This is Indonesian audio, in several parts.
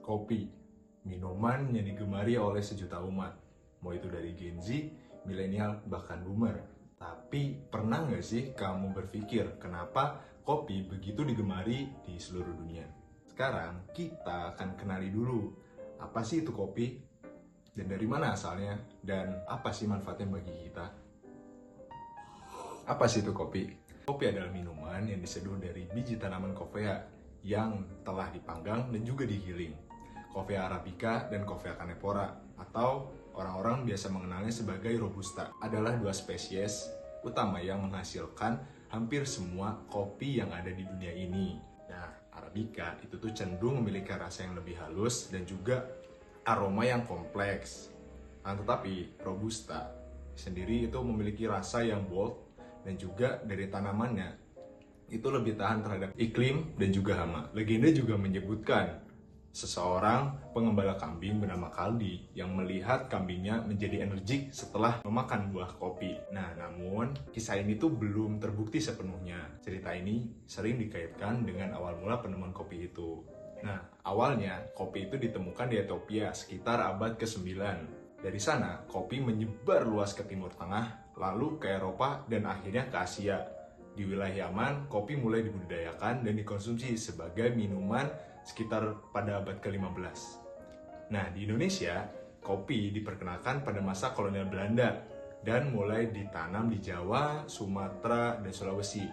Kopi, minuman yang digemari oleh sejuta umat, mau itu dari Gen Z, milenial, bahkan boomer. Tapi pernah nggak sih kamu berpikir kenapa kopi begitu digemari di seluruh dunia? Sekarang kita akan kenali dulu apa sih itu kopi, dan dari mana asalnya, dan apa sih manfaatnya bagi kita. Apa sih itu kopi? Kopi adalah minuman yang diseduh dari biji tanaman Coffea yang telah dipanggang dan juga digiling. Coffea arabica dan Coffea canepora, atau orang-orang biasa mengenalnya sebagai robusta, adalah dua spesies utama yang menghasilkan hampir semua kopi yang ada di dunia ini. Nah, arabica itu tuh cenderung memiliki rasa yang lebih halus dan juga aroma yang kompleks. Nah, tetapi robusta sendiri itu memiliki rasa yang bold, dan juga dari tanamannya itu lebih tahan terhadap iklim dan juga hama. Legenda juga menyebutkan seseorang pengembala kambing bernama Kaldi yang melihat kambingnya menjadi energik setelah memakan buah kopi. Nah, namun kisah ini tuh belum terbukti sepenuhnya. Cerita ini sering dikaitkan dengan awal mula penemuan kopi itu. Nah, awalnya kopi itu ditemukan di Ethiopia sekitar abad ke-9. Dari sana, kopi menyebar luas ke Timur Tengah, lalu ke Eropa, dan akhirnya ke Asia. Di wilayah Yaman, kopi mulai dibudidayakan dan dikonsumsi sebagai minuman sekitar pada abad ke-15. Nah, di Indonesia, kopi diperkenalkan pada masa kolonial Belanda dan mulai ditanam di Jawa, Sumatera, dan Sulawesi.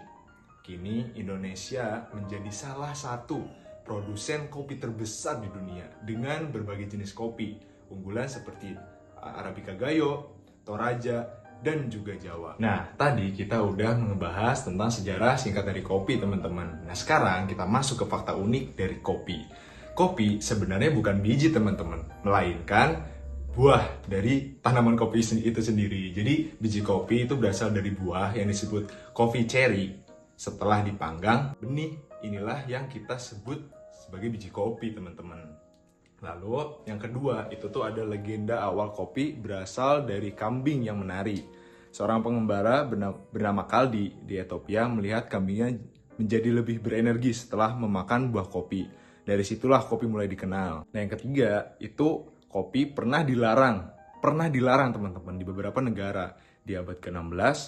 Kini, Indonesia menjadi salah satu produsen kopi terbesar di dunia dengan berbagai jenis kopi unggulan seperti Arabica Gayo, Toraja, dan juga Jawa. Nah, tadi kita udah ngebahas tentang sejarah singkat dari kopi, teman-teman. Nah, sekarang kita masuk ke fakta unik dari kopi. Kopi sebenarnya bukan biji, teman-teman, melainkan buah dari tanaman kopi itu sendiri. Jadi, biji kopi itu berasal dari buah yang disebut coffee cherry. Setelah dipanggang, benih inilah yang kita sebut sebagai biji kopi, teman-teman. Lalu yang kedua, itu tuh ada legenda awal kopi berasal dari kambing yang menari. Seorang pengembara bernama Kaldi di Ethiopia melihat kambingnya menjadi lebih berenergi setelah memakan buah kopi. Dari situlah kopi mulai dikenal. Nah, yang ketiga, itu kopi pernah dilarang teman-teman di beberapa negara. Di abad ke-16,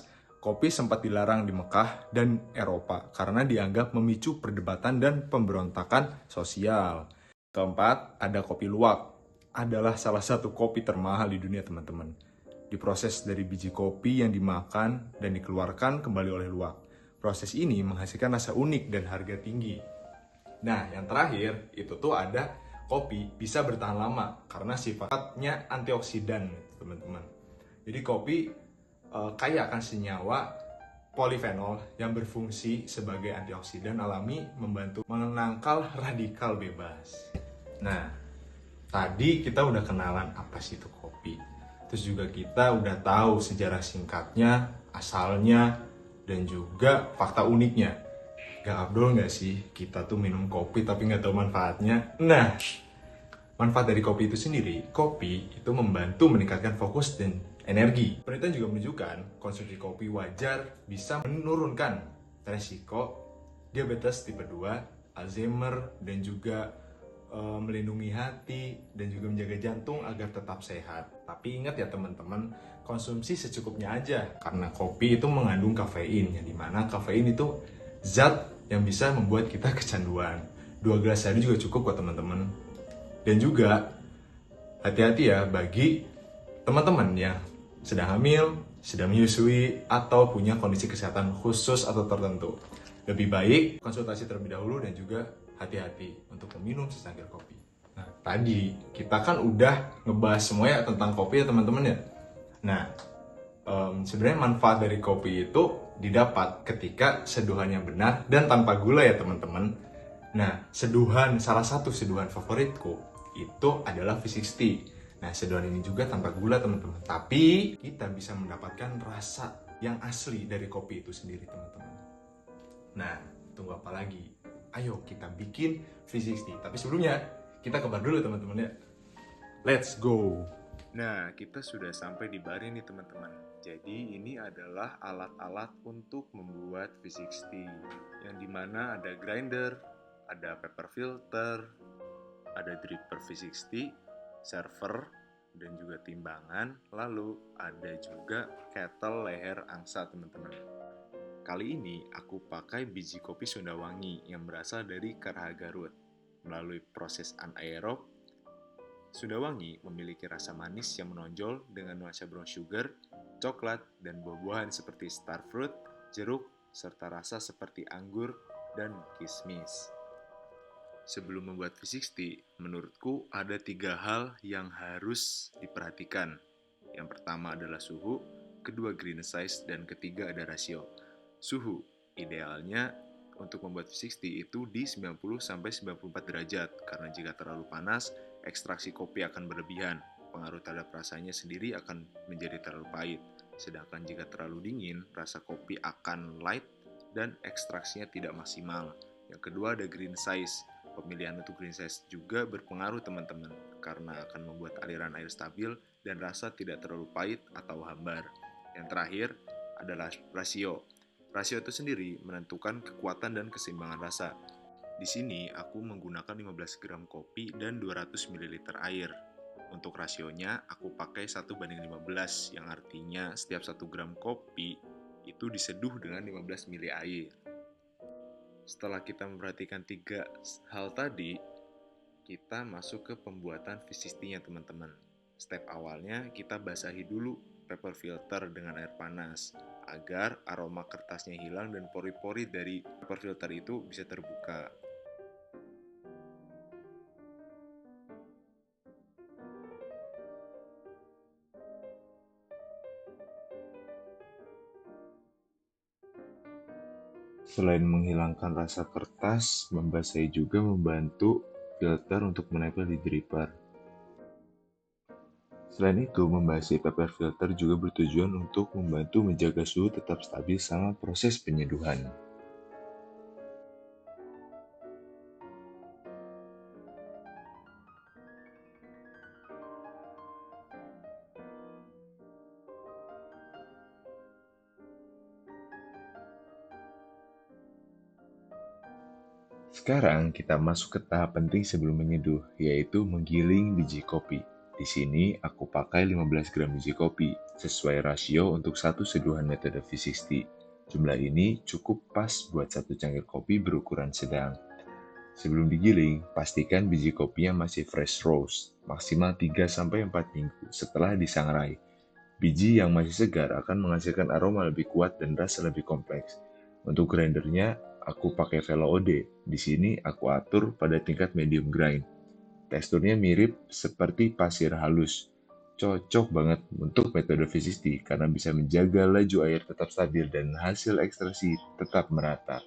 kopi sempat dilarang di Mekah dan Eropa karena dianggap memicu perdebatan dan pemberontakan sosial. Keempat, ada kopi luwak. Adalah salah satu kopi termahal di dunia, teman-teman. Diproses dari biji kopi yang dimakan dan dikeluarkan kembali oleh luwak. Proses ini menghasilkan rasa unik dan harga tinggi. Nah, yang terakhir, itu tuh ada kopi bisa bertahan lama karena sifatnya antioksidan, teman-teman. Jadi kopi kaya akan senyawa polifenol yang berfungsi sebagai antioksidan alami, membantu menangkal radikal bebas. Nah, tadi kita udah kenalan apa sih itu kopi. Terus juga kita udah tahu sejarah singkatnya, asalnya, dan juga fakta uniknya. Gak abdol gak sih kita tuh minum kopi tapi gak tahu manfaatnya? Nah, manfaat dari kopi itu sendiri, kopi itu membantu meningkatkan fokus dan energi. Penelitian juga menunjukkan konsumsi kopi wajar bisa menurunkan resiko diabetes tipe 2, Alzheimer, dan juga melindungi hati dan juga menjaga jantung agar tetap sehat. Tapi ingat ya teman-teman, konsumsi secukupnya aja karena kopi itu mengandung kafein, yang dimana kafein itu zat yang bisa membuat kita kecanduan. 2 gelas sehari juga cukup kok teman-teman. Dan juga hati-hati ya bagi teman-teman yang sedang hamil, sedang menyusui, atau punya kondisi kesehatan khusus atau tertentu. Lebih baik konsultasi terlebih dahulu dan juga hati-hati untuk meminum secangkir kopi. Nah, tadi kita kan udah ngebahas semua ya tentang kopi ya teman-teman ya. Nah, sebenarnya manfaat dari kopi itu didapat ketika seduhannya benar dan tanpa gula ya teman-teman. Nah, salah satu seduhan favoritku itu adalah V60. Nah, seduhan ini juga tanpa gula teman-teman. Tapi kita bisa mendapatkan rasa yang asli dari kopi itu sendiri teman-teman. Nah, tunggu apa lagi? Ayo kita bikin V60. Tapi sebelumnya kita ke bar dulu teman-teman ya. Let's go! Nah, kita sudah sampai di bar ini teman-teman. Jadi ini adalah alat-alat untuk membuat V60, yang dimana ada grinder, ada paper filter, ada dripper V60, server, dan juga timbangan. Lalu ada juga kettle leher angsa, teman-teman. Kali ini aku pakai biji kopi Sunda Wangi yang berasal dari Karaha Garut. Melalui proses anaerob, Sunda Wangi memiliki rasa manis yang menonjol dengan nuansa brown sugar, coklat, dan buah-buahan seperti starfruit, jeruk, serta rasa seperti anggur dan kismis. Sebelum membuat V60, menurutku ada 3 hal yang harus diperhatikan. Yang pertama adalah suhu, kedua green size, dan ketiga ada rasio. Suhu, idealnya untuk membuat V60 itu di 90-94 derajat, karena jika terlalu panas, ekstraksi kopi akan berlebihan. Pengaruh terhadap rasanya sendiri akan menjadi terlalu pahit. Sedangkan jika terlalu dingin, rasa kopi akan light dan ekstraksinya tidak maksimal. Yang kedua ada green size. Pemilihan untuk green size juga berpengaruh, teman-teman, karena akan membuat aliran air stabil dan rasa tidak terlalu pahit atau hambar. Yang terakhir adalah rasio. Rasio itu sendiri menentukan kekuatan dan keseimbangan rasa. Di sini aku menggunakan 15 gram kopi dan 200 ml air. Untuk rasionya aku pakai 1:15, yang artinya setiap 1 gram kopi itu diseduh dengan 15 ml air. Setelah kita memperhatikan 3 hal tadi, kita masuk ke pembuatan V60-nya, teman-teman. Step awalnya kita basahi dulu paper filter dengan air panas agar aroma kertasnya hilang dan pori-pori dari paper filter itu bisa terbuka. Selain menghilangkan rasa kertas, membasahi juga membantu filter untuk menempel di dripper. Selain itu, membasahi paper filter juga bertujuan untuk membantu menjaga suhu tetap stabil selama proses penyeduhan. Sekarang kita masuk ke tahap penting sebelum menyeduh, yaitu menggiling biji kopi. Di sini aku pakai 15 gram biji kopi, sesuai rasio untuk satu seduhan metode V60. Jumlah ini cukup pas buat satu cangkir kopi berukuran sedang. Sebelum digiling, pastikan biji kopinya masih fresh roast, maksimal 3-4 minggu setelah disangrai. Biji yang masih segar akan menghasilkan aroma lebih kuat dan rasa lebih kompleks. Untuk grindernya, aku pakai Velo OD. Di sini aku atur pada tingkat medium grind. Teksturnya mirip seperti pasir halus. Cocok banget untuk metode V60 karena bisa menjaga laju air tetap stabil dan hasil ekstraksi tetap merata.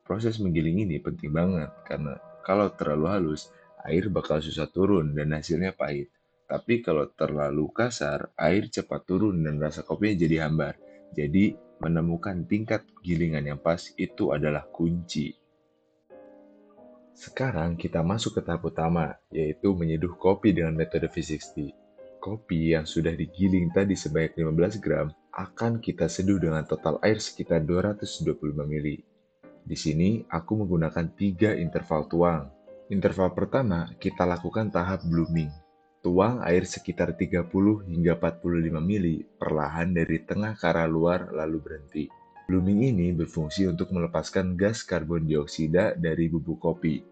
Proses menggiling ini penting banget karena kalau terlalu halus, air bakal susah turun dan hasilnya pahit. Tapi kalau terlalu kasar, air cepat turun dan rasa kopinya jadi hambar. Jadi, menemukan tingkat gilingan yang pas itu adalah kunci. Sekarang kita masuk ke tahap utama, yaitu menyeduh kopi dengan metode V60. Kopi yang sudah digiling tadi sebanyak 15 gram akan kita seduh dengan total air sekitar 225 ml. Di sini, aku menggunakan 3 interval tuang. Interval pertama, kita lakukan tahap blooming. Tuang air sekitar 30 hingga 45 ml perlahan dari tengah ke arah luar lalu berhenti. Blooming ini berfungsi untuk melepaskan gas karbon dioksida dari bubuk kopi.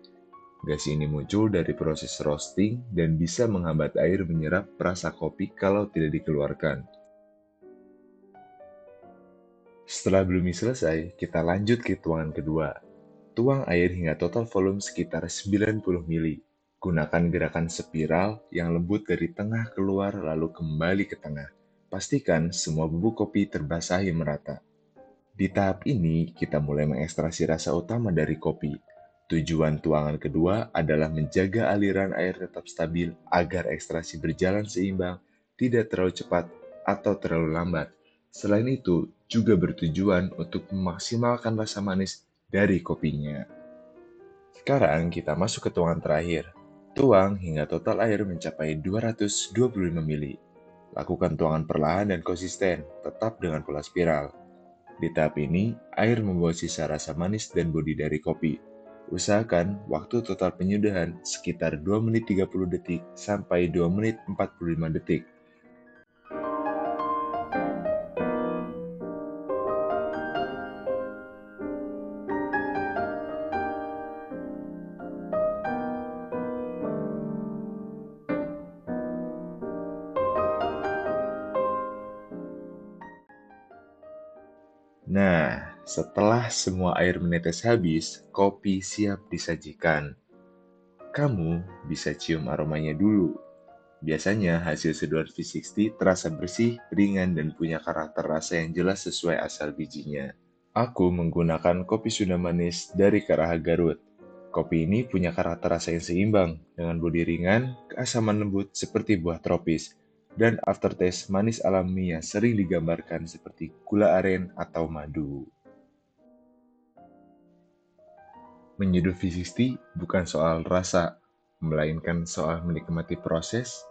Gas ini muncul dari proses roasting dan bisa menghambat air menyerap rasa kopi kalau tidak dikeluarkan. Setelah blooming selesai, kita lanjut ke tuangan kedua. Tuang air hingga total volume sekitar 90 ml. Gunakan gerakan spiral yang lembut dari tengah keluar lalu kembali ke tengah. Pastikan semua bubuk kopi terbasahi merata. Di tahap ini, kita mulai mengekstraksi rasa utama dari kopi. Tujuan tuangan kedua adalah menjaga aliran air tetap stabil agar ekstraksi berjalan seimbang, tidak terlalu cepat atau terlalu lambat. Selain itu, juga bertujuan untuk memaksimalkan rasa manis dari kopinya. Sekarang kita masuk ke tuangan terakhir. Tuang hingga total air mencapai 225 ml. Lakukan tuangan perlahan dan konsisten, tetap dengan pola spiral. Di tahap ini, air membawa sisa rasa manis dan bodi dari kopi. Usahakan waktu total penyudahan sekitar 2 menit 30 detik sampai 2 menit 45 detik. Nah, setelah semua air menetes habis, kopi siap disajikan. Kamu bisa cium aromanya dulu. Biasanya hasil seduhan V60 terasa bersih, ringan, dan punya karakter rasa yang jelas sesuai asal bijinya. Aku menggunakan kopi Sunda manis dari Karaha Garut. Kopi ini punya karakter rasa yang seimbang, dengan bodi ringan, keasaman lembut seperti buah tropis, dan aftertaste manis alami yang sering digambarkan seperti gula aren atau madu. Menyeduh V60 bukan soal rasa, melainkan soal menikmati proses,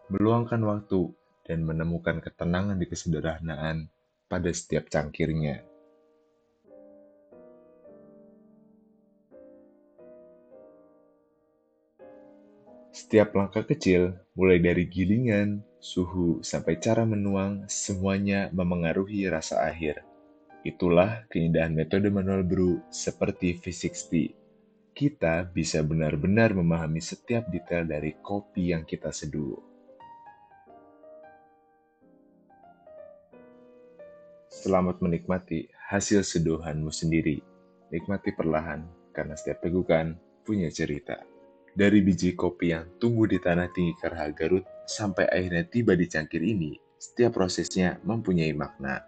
meluangkan waktu, dan menemukan ketenangan di kesederhanaan pada setiap cangkirnya. Setiap langkah kecil, mulai dari gilingan, suhu, sampai cara menuang, semuanya memengaruhi rasa akhir. Itulah keindahan metode manual brew seperti V60. Kita bisa benar-benar memahami setiap detail dari kopi yang kita seduh. Selamat menikmati hasil seduhanmu sendiri. Nikmati perlahan, karena setiap tegukan punya cerita. Dari biji kopi yang tumbuh di tanah tinggi Karaha Garut sampai akhirnya tiba di cangkir ini, setiap prosesnya mempunyai makna.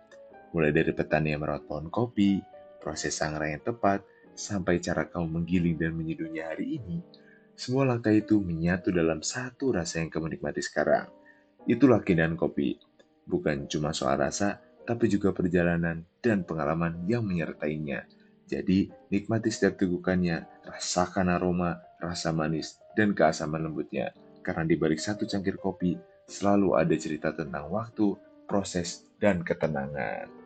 Mulai dari petani yang merawat pohon kopi, proses sangrai yang tepat, sampai cara kamu menggiling dan menyeduhnya hari ini, semua langkah itu menyatu dalam satu rasa yang kamu nikmati sekarang. Itulah keindahan kopi. Bukan cuma soal rasa, tapi juga perjalanan dan pengalaman yang menyertainya. Jadi, nikmati setiap tegukannya, rasakan aroma, rasa manis, dan keasaman lembutnya. Karena di balik satu cangkir kopi, selalu ada cerita tentang waktu, proses, dan ketenangan.